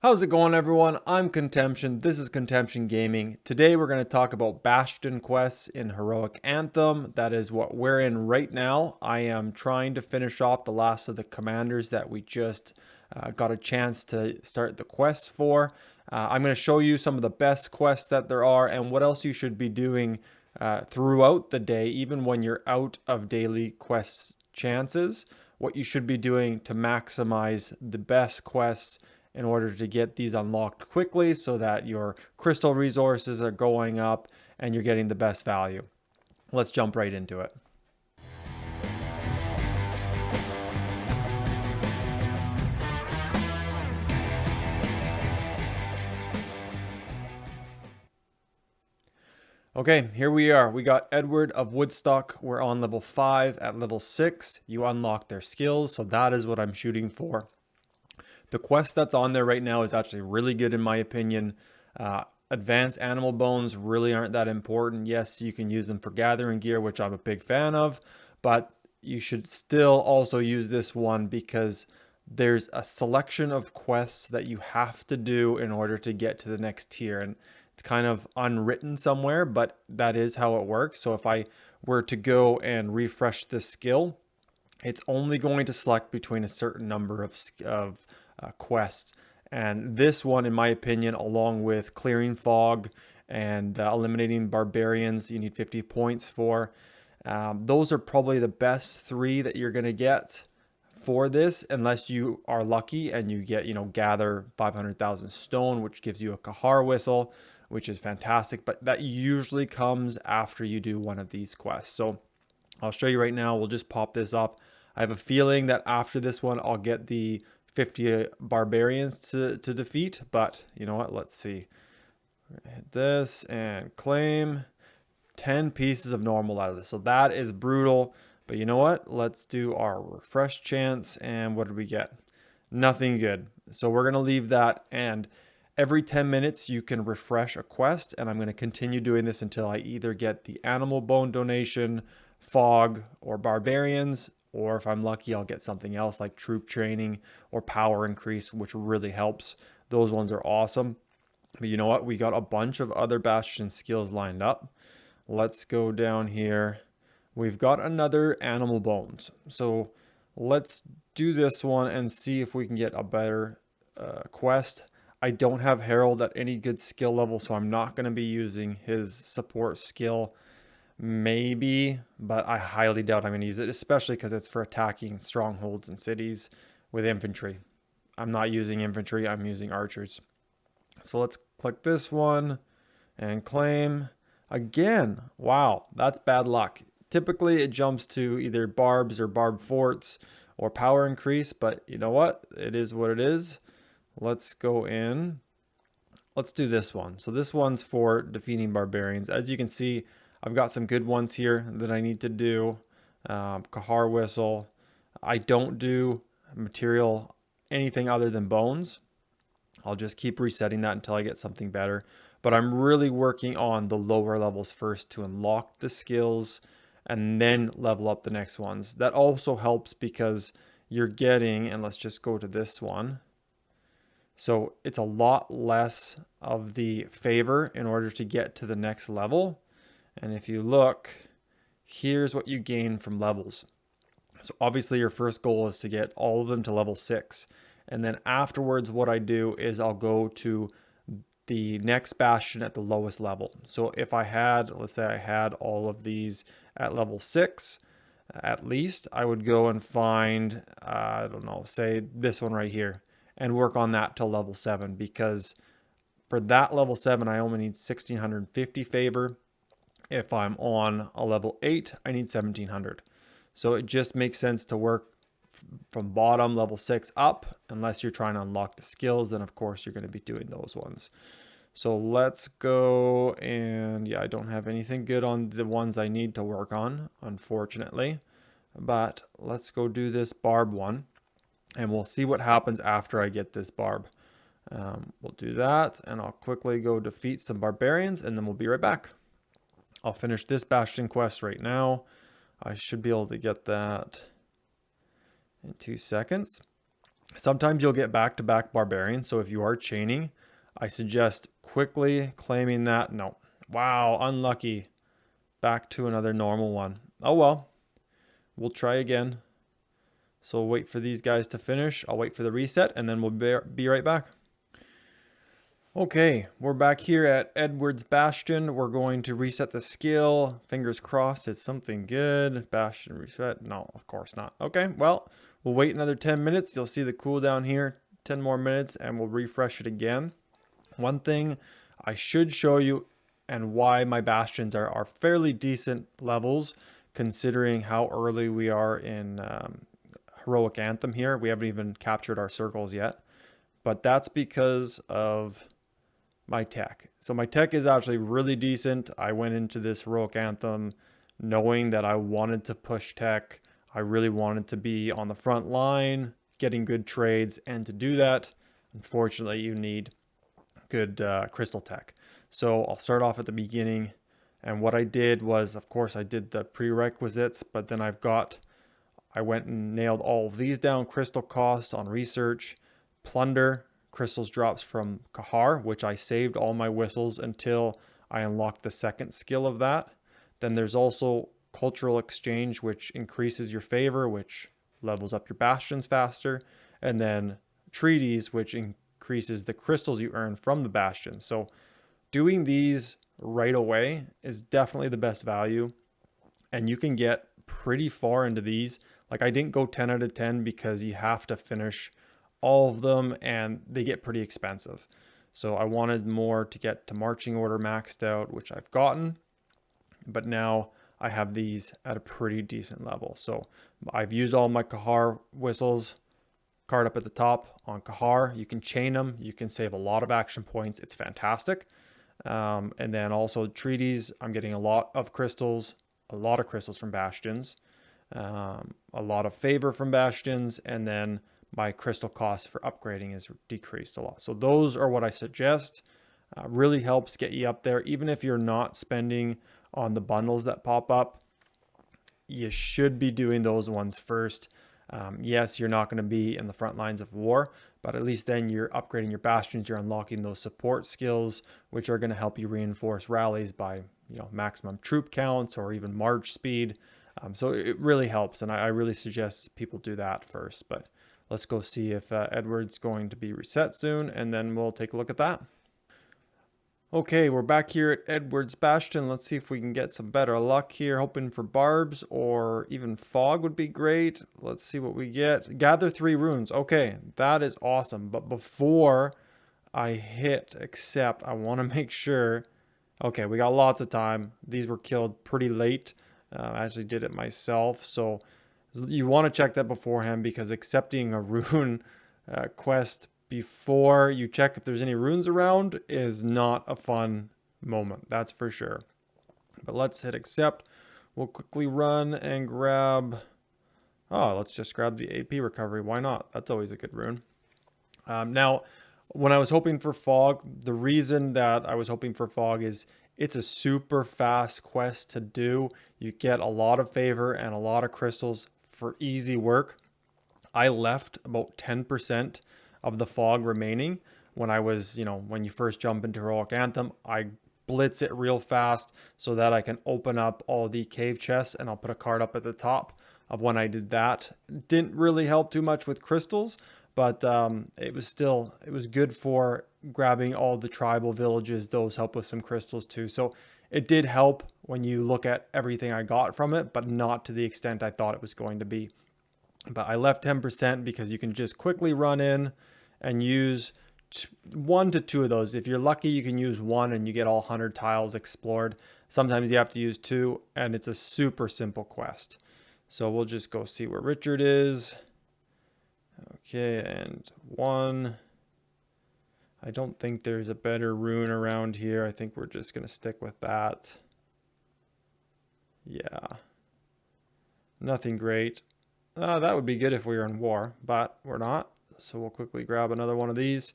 How's it going, everyone? I'm Contemption. This is Contemption Gaming. Today we're going to talk about Bastion Quests in Heroic Anthem. That is what we're in right now. I am trying to finish off the last of the commanders that we just got a chance to start the quests for. I'm going to show you some of the best quests that there are and what else you should be doing throughout the day, even when you're out of daily quests chances, what you should be doing to maximize the best quests in order to get these unlocked quickly so that your crystal resources are going up and you're getting the best value. Let's jump right into it. Okay, here we are. We got Edward of Woodstock. We're on level 5. At level 6, you unlock their skills, so that is what I'm shooting for. The quest that's on there right now is actually really good in my opinion. Advanced animal bones really aren't that important. Yes, you can use them for gathering gear, which I'm a big fan of, but you should still also use this one because there's a selection of quests that you have to do in order to get to the next tier. And it's kind of unwritten somewhere, but that is how it works. So if I were to go and refresh this skill, it's only going to select between a certain number of quests. And this one, in my opinion, along with clearing fog and eliminating barbarians, you need 50 points for. Those are probably the best 3 that you're going to get for this, unless you are lucky and you get, gather 500,000 stone, which gives you a Kahar whistle, which is fantastic. But that usually comes after you do one of these quests. So I'll show you right now. We'll just pop this up. I have a feeling that after this one, I'll get the 50 barbarians to defeat, but you know what? Let's see. Hit this and claim 10 pieces of normal out of this. So that is brutal, but you know what? Let's do our refresh chance, and what did we get? Nothing good. So we're going to leave that, and every 10 minutes you can refresh a quest, and I'm going to continue doing this until I either get the animal bone donation, fog, or barbarians, or if I'm lucky, I'll get something else like troop training or power increase, which really helps. Those ones are awesome. But you know what? We got a bunch of other Bastion skills lined up. Let's go down here. We've got another animal bones. So let's do this one and see if we can get a better quest. I don't have Herald at any good skill level, so I'm not going to be using his support skill. Maybe, but I highly doubt I'm going to use it, especially because it's for attacking strongholds and cities with infantry. I'm not using infantry, I'm using archers. So let's click this one and claim. Again, wow, that's bad luck. Typically it jumps to either barbs or barbed forts or power increase, but you know what? It is what it is. Let's go in. Let's do this one. So this one's for defeating barbarians. As you can see, I've got some good ones here that I need to do. Kahar whistle. I don't do material anything other than bones. I'll just keep resetting that until I get something better. But I'm really working on the lower levels first to unlock the skills and then level up the next ones. That also helps because you're getting, and let's just go to this one. So it's a lot less of the favor in order to get to the next level. And if you look, here's what you gain from levels. So obviously your first goal is to get all of them to level 6. And then afterwards, what I do is I'll go to the next bastion at the lowest level. So if I had, let's say I had all of these at level 6, at least, I would go and find, I don't know, say this one right here and work on that till level 7, because for that level 7, I only need 1650 favor. If I'm on a level 8, I need 1700. So it just makes sense to work from bottom level 6 up, unless you're trying to unlock the skills, then of course you're going to be doing those ones. So let's go, and yeah, I don't have anything good on the ones I need to work on, unfortunately. But let's go do this barb one, and we'll see what happens after I get this barb. We'll do that, and I'll quickly go defeat some barbarians, and then we'll be right back. I'll finish this Bastion quest right now. I should be able to get that in 2 seconds. Sometimes you'll get back-to-back barbarians, so if you are chaining, I suggest quickly claiming that. No. Wow, unlucky. Back to another normal one. Oh well, we'll try again. So we'll wait for these guys to finish. I'll wait for the reset, and then we'll be right back. Okay, we're back here at Edward's Bastion. We're going to reset the skill. Fingers crossed it's something good. Bastion reset. No, of course not. Okay, well, we'll wait another 10 minutes. You'll see the cooldown here. 10 more minutes, and we'll refresh it again. One thing I should show you and why my Bastions are fairly decent levels considering how early we are in Heroic Anthem here. We haven't even captured our circles yet, but that's because of my tech. So my tech is actually really decent. I went into this Heroic Anthem knowing that I wanted to push tech. I really wanted to be on the front line, getting good trades, and to do that, unfortunately, you need good crystal tech. So I'll start off at the beginning. And what I did was, of course, I did the prerequisites, but then I went and nailed all of these down. Crystal cost on research, plunder, crystals drops from Kahar, which I saved all my whistles until I unlocked the second skill of that. Then there's also cultural exchange, which increases your favor, which levels up your bastions faster. And then treaties, which increases the crystals you earn from the bastions. So doing these right away is definitely the best value. And you can get pretty far into these. Like I didn't go 10 out of 10 because you have to finish all of them and they get pretty expensive. So I wanted more to get to marching order maxed out, which I've gotten, but now I have these at a pretty decent level. So I've used all my Kahar whistles. Card up at the top on Kahar. You can chain them. You can save a lot of action points. It's fantastic. And then also treaties. I'm getting a lot of crystals from Bastions. A lot of favor from Bastions, and then my crystal cost for upgrading is decreased a lot. So those are what I suggest. Really helps get you up there. Even if you're not spending on the bundles that pop up, you should be doing those ones first. Yes, you're not going to be in the front lines of war, but at least then you're upgrading your Bastions, you're unlocking those support skills, which are going to help you reinforce rallies by, maximum troop counts or even march speed. So it really helps, and I really suggest people do that first. But let's go see if Edward's going to be reset soon, and then we'll take a look at that. Okay, we're back here at Edward's Bastion. Let's see if we can get some better luck here. Hoping for barbs or even fog would be great. Let's see what we get. Gather 3 runes. Okay, that is awesome. But before I hit accept, I want to make sure. Okay, we got lots of time. These were killed pretty late. I actually did it myself. So you want to check that beforehand because accepting a rune quest before you check if there's any runes around is not a fun moment, that's for sure. But let's hit accept. We'll quickly run and grab, let's just grab the AP recovery. Why not? That's always a good rune. Now, when I was hoping for fog, the reason that I was hoping for fog is it's a super fast quest to do. You get a lot of favor and a lot of crystals for easy work. I left about 10% of the fog remaining when I was, when you first jump into Heroic Anthem. I blitz it real fast so that I can open up all the cave chests, and I'll put a card up at the top of when I did that. Didn't really help too much with crystals, but it was good for grabbing all the tribal villages. Those help with some crystals too. So it did help when you look at everything I got from it, but not to the extent I thought it was going to be. But I left 10% because you can just quickly run in and use 1 to 2 of those. If you're lucky, you can use 1 and you get all 100 tiles explored. Sometimes you have to use 2, and it's a super simple quest. So we'll just go see where Richard is. Okay, and 1. I don't think there's a better rune around here. I think we're just going to stick with that. Yeah. Nothing great. That would be good if we were in war, but we're not. So we'll quickly grab another one of these.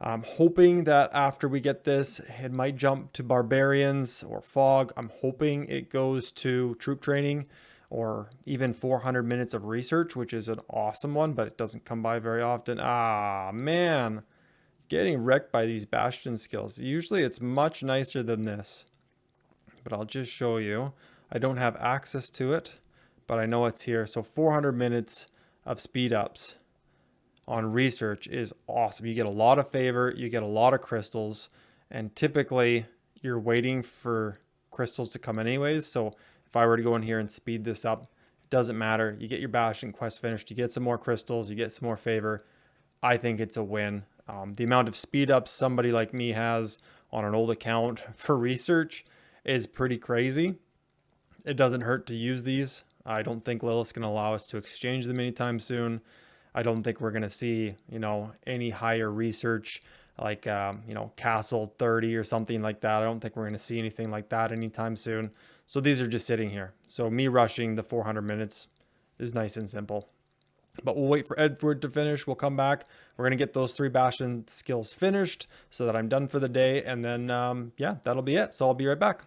I'm hoping that after we get this, it might jump to barbarians or fog. I'm hoping it goes to troop training or even 400 minutes of research, which is an awesome one, but it doesn't come by very often. Ah, man, getting wrecked by these Bastion skills. Usually it's much nicer than this, but I'll just show you. I don't have access to it, but I know it's here. So 400 minutes of speed ups on research is awesome. You get a lot of favor, you get a lot of crystals, and typically you're waiting for crystals to come anyways. So if I were to go in here and speed this up, it doesn't matter. You get your Bastion Quest finished, you get some more crystals, you get some more favor. I think it's a win. The amount of speed ups somebody like me has on an old account for research is pretty crazy. It doesn't hurt to use these. I don't think Lilith's going to allow us to exchange them anytime soon. I don't think we're going to see, any higher research like, Castle 30 or something like that. I don't think we're going to see anything like that anytime soon. So these are just sitting here. So me rushing the 400 minutes is nice and simple. But we'll wait for Edward to finish. We'll come back. We're going to get those 3 Bastion skills finished so that I'm done for the day. And then, yeah, that'll be it. So I'll be right back.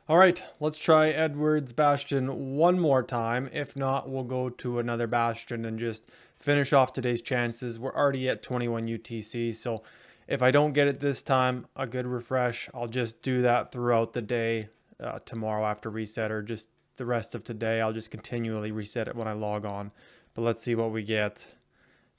All right, let's try Edward's Bastion one more time. If not, we'll go to another Bastion and just finish off today's chances. We're already at 21 UTC, so if I don't get it this time, a good refresh, I'll just do that throughout the day, tomorrow after reset, or just the rest of today. I'll just continually reset it when I log on. But let's see what we get.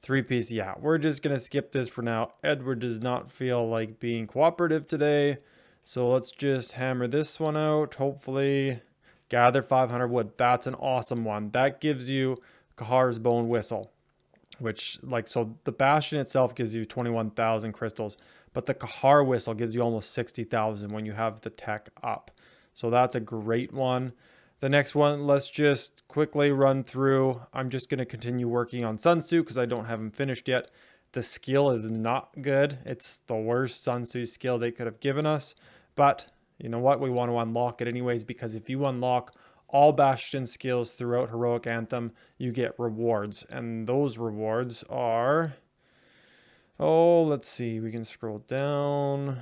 3-piece, yeah, we're just going to skip this for now. Edward does not feel like being cooperative today. So let's just hammer this one out. Hopefully gather 500 wood. That's an awesome one. That gives you Kahar's Bone Whistle, which so the Bastion itself gives you 21,000 crystals, but the Kahar Whistle gives you almost 60,000 when you have the tech up. So that's a great one. The next one, let's just quickly run through. I'm just going to continue working on Sun Tzu because I don't have him finished yet. The skill is not good. It's the worst Sun Tzu skill they could have given us. But you know what? We want to unlock it anyways, because if you unlock all Bastion skills throughout Heroic Anthem, you get rewards. And those rewards are... let's see. We can scroll down.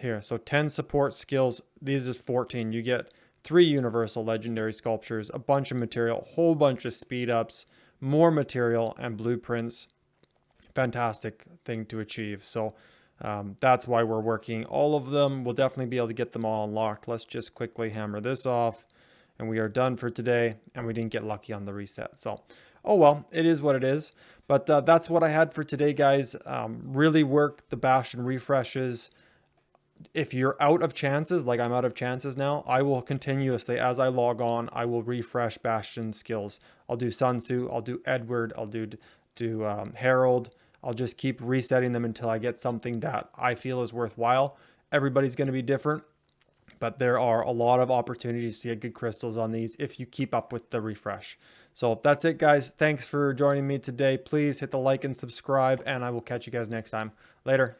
Here. So 10 support skills. These is 14. You get 3 universal legendary sculptures, a bunch of material, a whole bunch of speed ups, more material, and blueprints. Fantastic thing to achieve. So that's why we're working all of them. We'll definitely be able to get them all unlocked. Let's just quickly hammer this off, and we are done for today. And we didn't get lucky on the reset. So, oh well, it is what it is. But that's what I had for today, guys. Really work the Bastion refreshes. If you're out of chances, like I'm out of chances now, I will continuously, as I log on, I will refresh Bastion skills. I'll do Sun Tzu, I'll do Edward, I'll do Herald. I'll just keep resetting them until I get something that I feel is worthwhile. Everybody's going to be different, but there are a lot of opportunities to get good crystals on these if you keep up with the refresh. So that's it, guys. Thanks for joining me today. Please hit the like and subscribe, and I will catch you guys next time. Later.